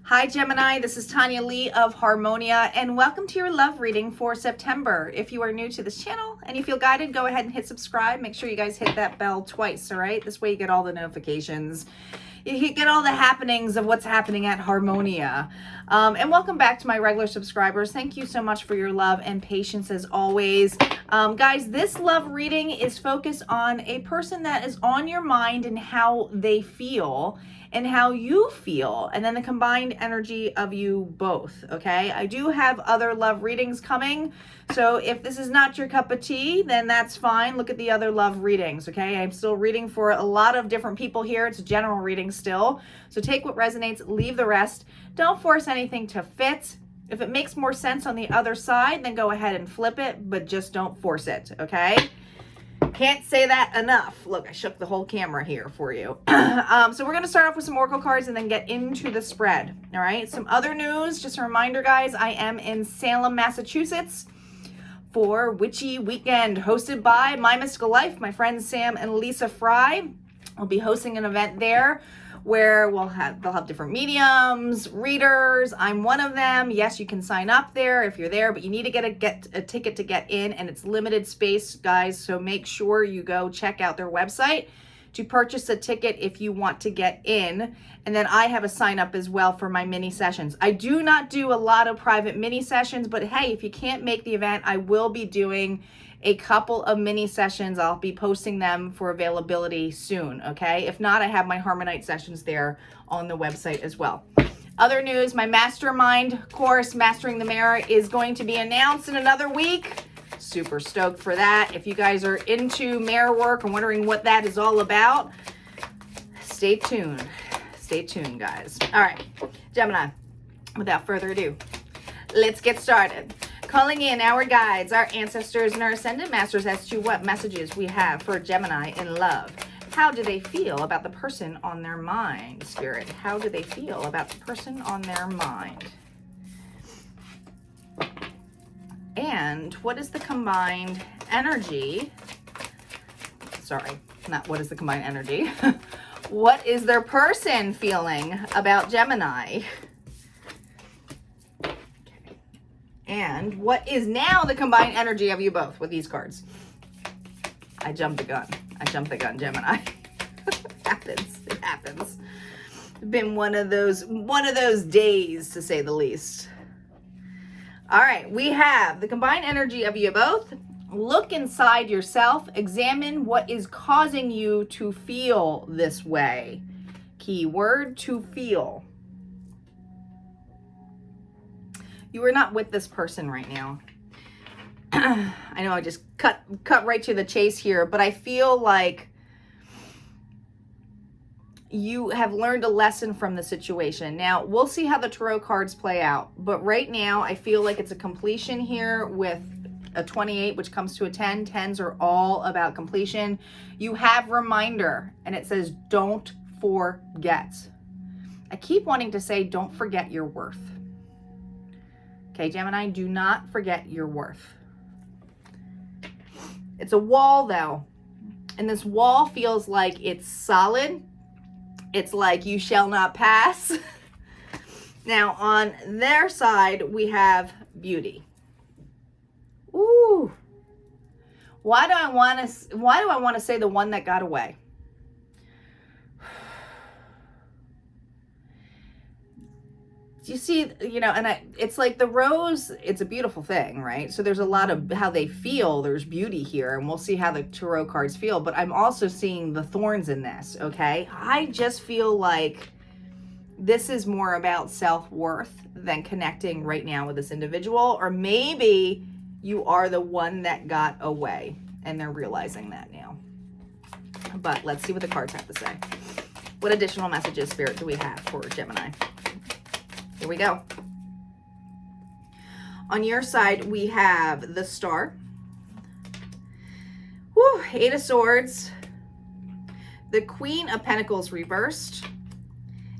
Hi Gemini, this is Tanya Lee of Harmonia, and welcome to your love reading for September. If you are new to this channel and you feel guided, go ahead and hit subscribe. Make sure you guys hit that bell twice, all right? This way you get all the notifications. You get all the happenings of what's happening at Harmonia. And welcome back to my regular subscribers. Thank you so much for your love and patience as always. Guys, this love reading is focused on a person that is on your mind and how they feel and how you feel, and then the combined energy of you both, okay? I do have other love readings coming, so if this is not your cup of tea, then that's fine. Look at the other love readings, okay? I'm still reading for a lot of different people here. It's a general reading still, so take what resonates, leave the rest. Don't force anything to fit. If it makes more sense on the other side, then go ahead and flip it, but just don't force it, okay? Can't say that enough. Look, I shook the whole camera here for you. So we're going to start off with some oracle cards and then get into the spread. All right. Some other news. Just a reminder, guys, I am in Salem, Massachusetts for Witchy Weekend, hosted by My Mystical Life, my friends Sam and Lisa Fry. I'll be hosting an event there where they'll have different mediums, readers. I'm one of them. Yes, you can sign up there if you're there, but you need to get a ticket to get in, and it's limited space, guys. So make sure you go check out their website to purchase a ticket if you want to get in. And then I have a sign up as well for my mini sessions. I do not do a lot of private mini sessions, but hey, if you can't make the event, I will be doing a couple of mini sessions. I'll be posting them for availability soon, okay? If not, I have my Harmonite sessions there on the website as well. Other news, my mastermind course, Mastering the Mirror, is going to be announced in another week. Super stoked for that. If you guys are into mirror work and wondering what that is all about, stay tuned. Stay tuned, guys. All right, Gemini, without further ado, let's get started. Calling in our guides, our ancestors, and our ascended masters as to what messages we have for Gemini in love. How do they feel about the person on their mind, Spirit? How do they feel about the person on their mind? And what is the combined energy? Sorry, not what is the combined energy. What is their person feeling about Gemini? And what is now the combined energy of you both with these cards? I jumped the gun. I jumped the gun, Gemini. It happens. It happens. It's been one of those days, to say the least. All right, we have the combined energy of you both. Look inside yourself. Examine what is causing you to feel this way. Key word, to feel. You are not with this person right now. I know I just cut right to the chase here, but I feel like you have learned a lesson from the situation. Now, we'll see how the tarot cards play out, but right now I feel like it's a completion here with a 28, which comes to a 10. 10s are all about completion. You have reminder, and it says, don't forget. I keep wanting to say, don't forget your worth. Okay, Gemini, do not forget your worth. It's a wall, though, and this wall feels like it's solid. It's like you shall not pass. Now, on their side, we have beauty. Ooh. Why do I want to say the one that got away? You see, and it's like the rose, it's a beautiful thing, right? So there's a lot of how they feel. There's beauty here, and we'll see how the tarot cards feel, but I'm also seeing the thorns in this, okay? I just feel like this is more about self-worth than connecting right now with this individual, or maybe you are the one that got away, and they're realizing that now. But let's see what the cards have to say. What additional messages, Spirit, do we have for Gemini? Here we go. On your side, we have the Star. Whew, 8 of Swords. The Queen of Pentacles reversed.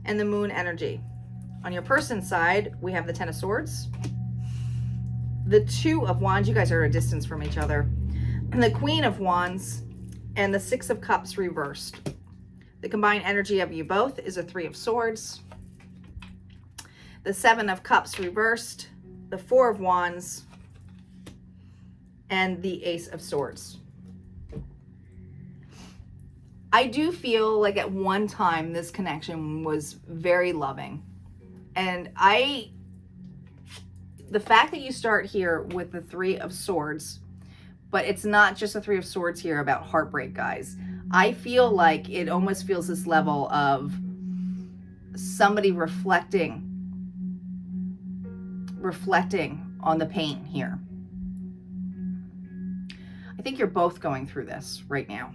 And the Moon energy. On your person's side, we have the 10 of Swords. The 2 of Wands. You guys are at a distance from each other. And the Queen of Wands. And the 6 of Cups reversed. The combined energy of you both is a 3 of Swords. the Seven of Cups reversed, the Four of Wands, and the Ace of Swords. I do feel like at one time this connection was very loving. And the fact that you start here with the Three of Swords, but it's not just a Three of Swords here about heartbreak, guys. I feel like it almost feels this level of somebody reflecting on the pain here. I think you're both going through this right now.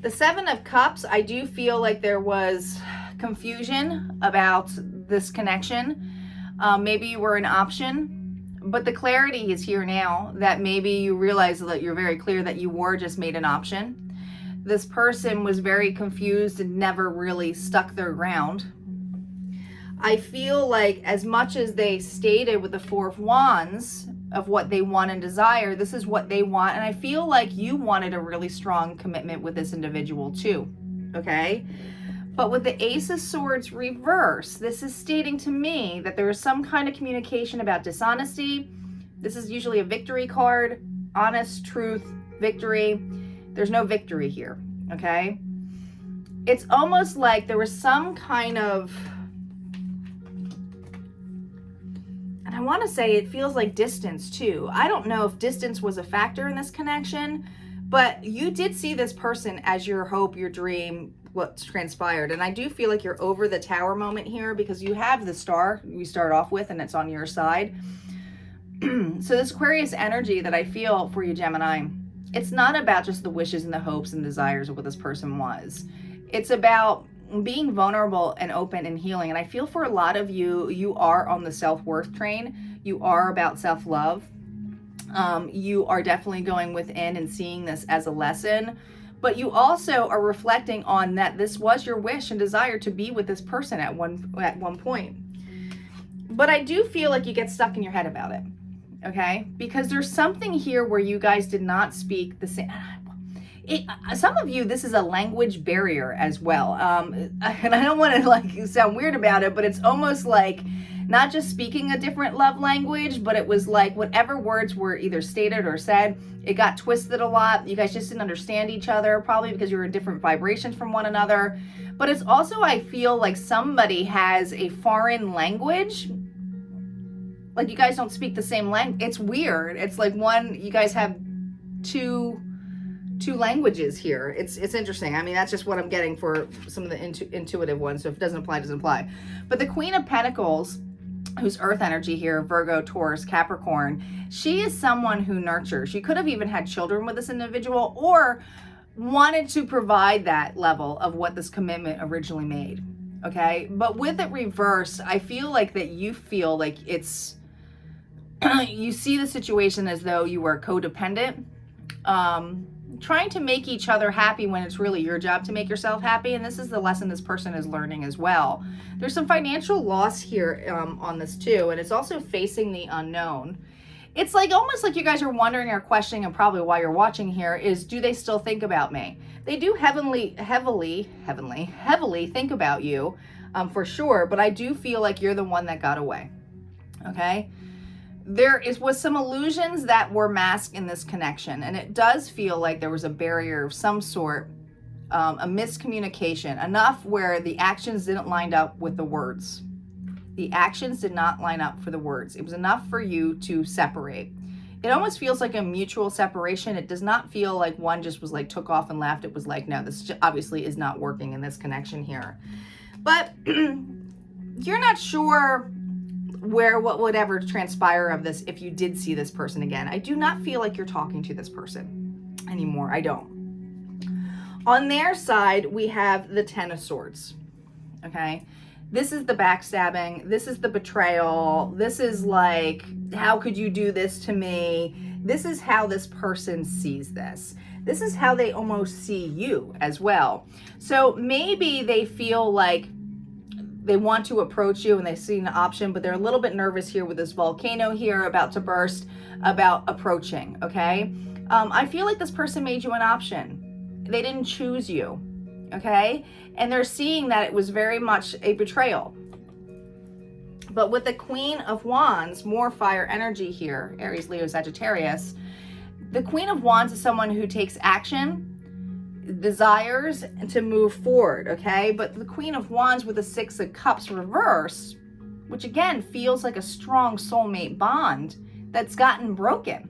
The Seven of Cups, I do feel like there was confusion about this connection. Maybe you were an option, but the clarity is here now that maybe you realize that you're very clear that you were just made an option. This person was very confused and never really stuck their ground. I feel like as much as they stated with the Four of Wands of what they want and desire, this is what they want. And I feel like you wanted a really strong commitment with this individual too, okay? But with the Ace of Swords reverse, this is stating to me that there is some kind of communication about dishonesty. This is usually a victory card, honest, truth, victory. There's no victory here, okay? It's almost like there was some kind of, and I want to say it feels like distance too. I don't know if distance was a factor in this connection, but you did see this person as your hope, your dream, what's transpired. And I do feel like you're over the tower moment here because you have the star we start off with and it's on your side. So this Aquarius energy that I feel for you, Gemini, it's not about just the wishes and the hopes and desires of what this person was. It's about being vulnerable and open and healing. And I feel for a lot of you, you are on the self-worth train. You are about self-love. You are definitely going within and seeing this as a lesson. But you also are reflecting on that this was your wish and desire to be with this person at one point. But I do feel like you get stuck in your head about it, okay? Because there's something here where you guys did not speak the same. Some of you, this is a language barrier as well. And I don't want to like sound weird about it, but it's almost like not just speaking a different love language, but it was like whatever words were either stated or said, it got twisted a lot. You guys just didn't understand each other, probably because you were in different vibrations from one another. But it's also, I feel like somebody has a foreign language. Like you guys don't speak the same language. It's weird. It's like you guys have two languages here. It's interesting. I mean, that's just what I'm getting for some of the intuitive ones. So if it doesn't apply, it doesn't apply. But the Queen of Pentacles, who's earth energy here, Virgo, Taurus, Capricorn, she is someone who nurtures. She could have even had children with this individual or wanted to provide that level of what this commitment originally made, okay? But with it reversed, I feel like that you feel like it's, you see the situation as though you were codependent, trying to make each other happy when it's really your job to make yourself happy. And this is the lesson this person is learning as well. There's some financial loss here on this too. And it's also facing the unknown. It's like almost like you guys are wondering or questioning, and probably why you're watching here is, do they still think about me? They do heavily think about you for sure. But I do feel like you're the one that got away. Okay. There was some illusions that were masked in this connection, and it does feel like there was a barrier of some sort, a miscommunication, enough where the actions didn't line up with the words. The actions did not line up for the words. It was enough for you to separate. It almost feels like a mutual separation. It does not feel like one just was like took off and left. It was like, no, this obviously is not working in this connection here. But you're not sure what would ever transpire of this if you did see this person again. I do not feel like you're talking to this person anymore. I don't. On their side, we have the Ten of Swords. Okay. This is the backstabbing. This is the betrayal. This is like, how could you do this to me? This is how this person sees this. This is how they almost see you as well. So maybe they feel like they want to approach you and they see an option, but they're a little bit nervous here with this volcano here about to burst, about approaching, okay? I feel like this person made you an option. They didn't choose you, okay? And they're seeing that it was very much a betrayal. But with the Queen of Wands, more fire energy here, Aries, Leo, Sagittarius, the Queen of Wands is someone who takes action, desires to move forward, okay? But the Queen of Wands with the Six of Cups reverse, which again feels like a strong soulmate bond that's gotten broken.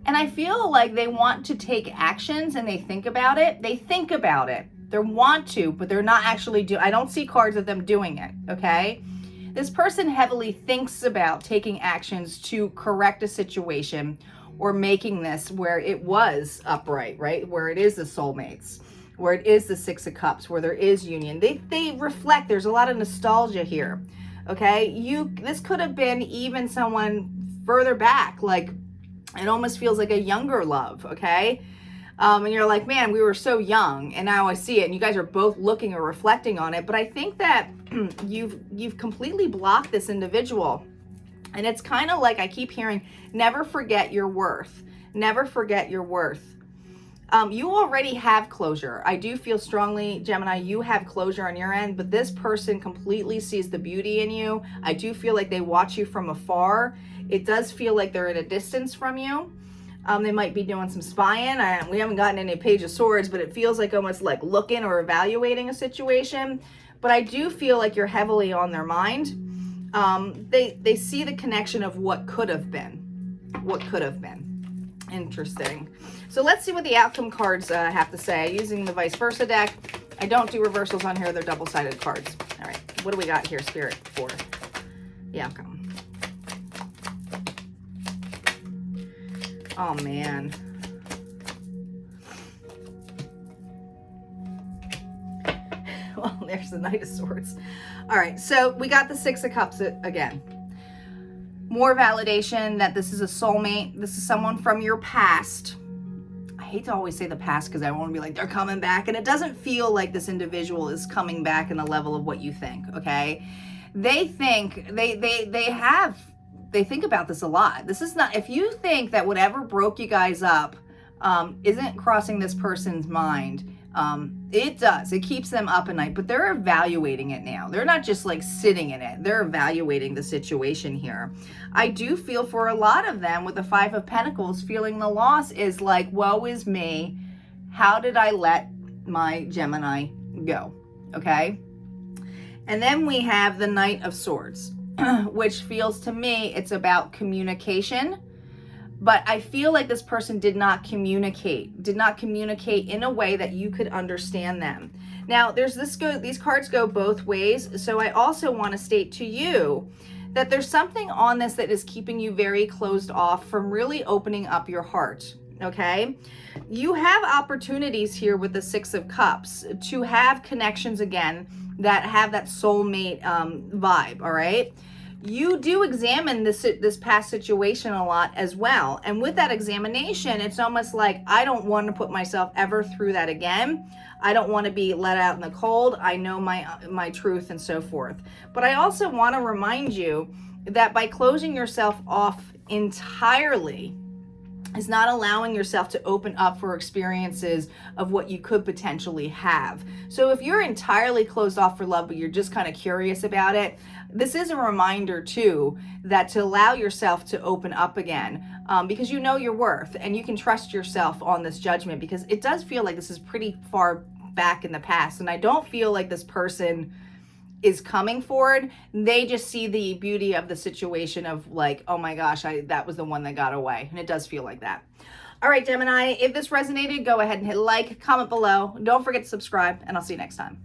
And I feel like they want to take actions and they think about it. They think about it. They want to, but they're not actually I don't see cards of them doing it, okay? This person heavily thinks about taking actions to correct a situation or making this where it was upright, right? Where it is the soulmates, where it is the Six of Cups, where there is union. They reflect, there's a lot of nostalgia here, okay? This could have been even someone further back, like it almost feels like a younger love, okay? And you're like, man, we were so young, and now I see it, and you guys are both looking or reflecting on it. But I think that you've completely blocked this individual. And it's kind of like I keep hearing, never forget your worth. Never forget your worth. You already have closure. I do feel strongly, Gemini, you have closure on your end, but this person completely sees the beauty in you. I do feel like they watch you from afar. It does feel like they're at a distance from you. They might be doing some spying. We haven't gotten any Page of Swords, but it feels like almost like looking or evaluating a situation. But I do feel like you're heavily on their mind. They see the connection of what could have been. What could have been. Interesting. So let's see what the outcome cards have to say. Using the vice versa deck. I don't do reversals on here. They're double-sided cards. All right. What do we got here, Spirit, for the outcome? Oh, man. Well, there's the Knight of Swords. All right, so we got the Six of Cups again. More validation that this is a soulmate. This is someone from your past. I hate to always say the past because I want to be like, they're coming back. And it doesn't feel like this individual is coming back in the level of what you think, okay? They think, they think about this a lot. This is not, if you think that whatever broke you guys up isn't crossing this person's mind, it does. It keeps them up at night, but they're evaluating it now. They're not just like sitting in it. They're evaluating the situation here. I do feel for a lot of them with the Five of Pentacles, feeling the loss is like, woe is me. How did I let my Gemini go? Okay. And then we have the Knight of Swords, which feels to me it's about communication. But I feel like this person did not communicate in a way that you could understand them. Now, these cards go both ways. So I also want to state to you that there's something on this that is keeping you very closed off from really opening up your heart. Okay, you have opportunities here with the Six of Cups to have connections again that have that soulmate vibe. All right. You do examine this past situation a lot as well. And with that examination, it's almost like, I don't want to put myself ever through that again. I don't want to be let out in the cold. I know my truth and so forth. But I also want to remind you that by closing yourself off entirely is not allowing yourself to open up for experiences of what you could potentially have. So if you're entirely closed off for love, but you're just kind of curious about it, this is a reminder too, that to allow yourself to open up again, because you know your worth and you can trust yourself on this judgment, because it does feel like this is pretty far back in the past. And I don't feel like this person is coming forward. They just see the beauty of the situation of like, oh my gosh, that was the one that got away. And it does feel like that. All right, Gemini, if this resonated, go ahead and hit like, comment below. Don't forget to subscribe, and I'll see you next time.